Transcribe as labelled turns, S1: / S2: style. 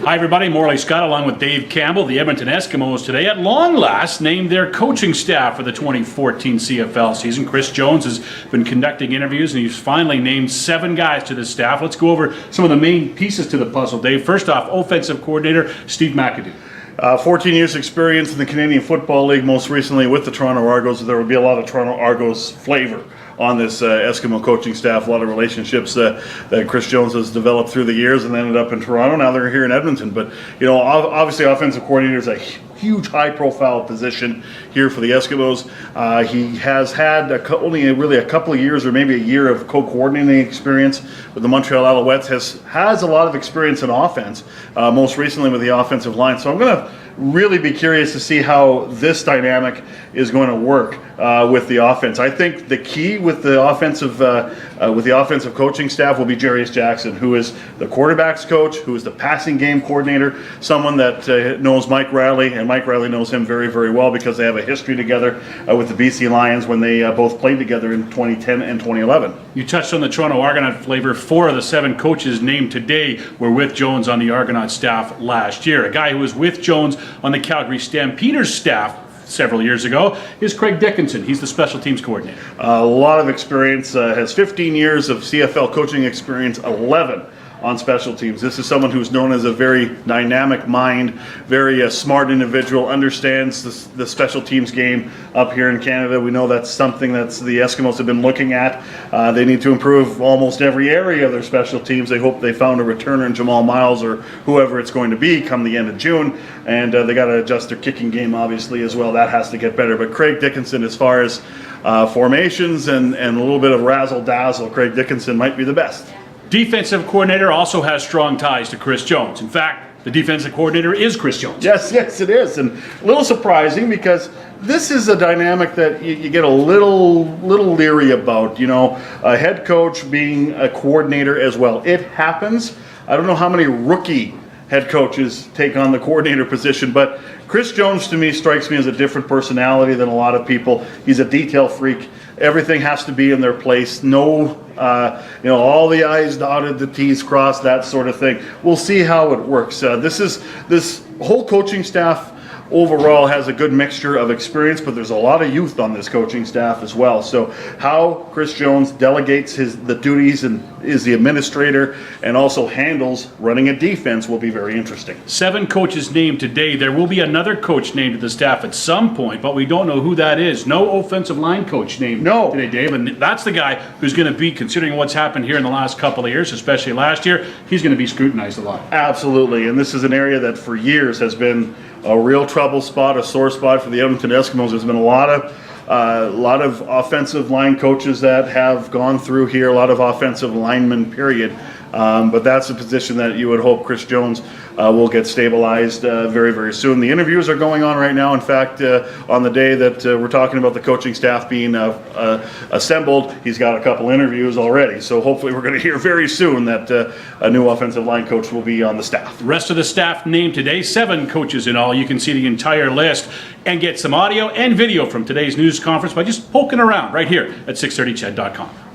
S1: Hi everybody, Morley Scott along with Dave Campbell. The Edmonton Eskimos today at long last named their coaching staff for the 2014 CFL season. Chris Jones has been conducting interviews and he's finally named 7 guys to the staff. Let's go over some of the main pieces to the puzzle, Dave. First off, offensive coordinator Steve McAdoo.
S2: 14 years experience in the Canadian Football League, most recently with the Toronto Argos. There would be a lot of Toronto Argos flavor on this Eskimo coaching staff. A lot of relationships that Chris Jones has developed through the years and ended up in Toronto. Now they're here in Edmonton. But, you know, obviously offensive coordinator is a huge high-profile position here for the Eskimos. He has had only really a couple of years or maybe a year of co-coordinating experience with the Montreal Alouettes. Has a lot of experience in offense, most recently with the offensive line. So I'm going to really be curious to see how this dynamic is going to work with the offense. I think the key with the offensive coaching staff will be Jarius Jackson, who is the quarterback's coach, who is the passing game coordinator, someone that knows Mike Riley, and Mike Riley knows him very, very well because they have a history together with the BC Lions when they both played together in 2010 and 2011.
S1: You touched on the Toronto Argonaut flavor. 4 of the 7 coaches named today were with Jones on the Argonaut staff last year. A guy who was with Jones on the Calgary Stampeders staff several years ago is Craig Dickinson. He's the special teams coordinator.
S2: A lot of experience, has 15 years of CFL coaching experience, 11 on special teams. This is someone who's known as a very dynamic mind, very smart individual, understands the special teams game up here in Canada. We know that's something that the Eskimos have been looking at. They need to improve almost every area of their special teams. They hope they found a returner in Jamal Miles or whoever it's going to be come the end of June. And they got to adjust their kicking game, obviously, as well. That has to get better. But Craig Dickinson, as far as formations and a little bit of razzle-dazzle, Craig Dickinson might be the best.
S1: Defensive coordinator also has strong ties to Chris Jones. In fact, the defensive coordinator is Chris Jones.
S2: Yes, it is. And a little surprising because this is a dynamic that you get a little leery about, you know, a head coach being a coordinator as well. It happens. I don't know how many rookie head coaches take on the coordinator position, but Chris Jones to me strikes me as a different personality than a lot of people. He's a detail freak. Everything has to be in their place. No, all the I's dotted, the T's crossed, that sort of thing. We'll see how it works. This whole coaching staff overall has a good mixture of experience, but there's a lot of youth on this coaching staff as well. So how Chris Jones delegates the duties and is the administrator and also handles running a defense will be very interesting.
S1: 7 coaches named today. There will be another coach named to the staff at some point, but we don't know who that is. No offensive line coach named today, Dave, and that's the guy who's going to be, considering what's happened here in the last couple of years, especially last year, he's going to be scrutinized a lot.
S2: Absolutely, and this is an area that for years has been a real trouble spot, a sore spot for the Edmonton Eskimos. There's been a lot of offensive line coaches that have gone through here, a lot of offensive linemen, period. But that's a position that you would hope Chris Jones will get stabilized very, very soon. The interviews are going on right now. In fact, on the day that we're talking about the coaching staff being assembled, he's got a couple interviews already. So hopefully we're going to hear very soon that a new offensive line coach will be on the staff.
S1: The rest of the staff named today, 7 coaches in all. You can see the entire list and get some audio and video from today's news conference by just poking around right here at 630ched.com.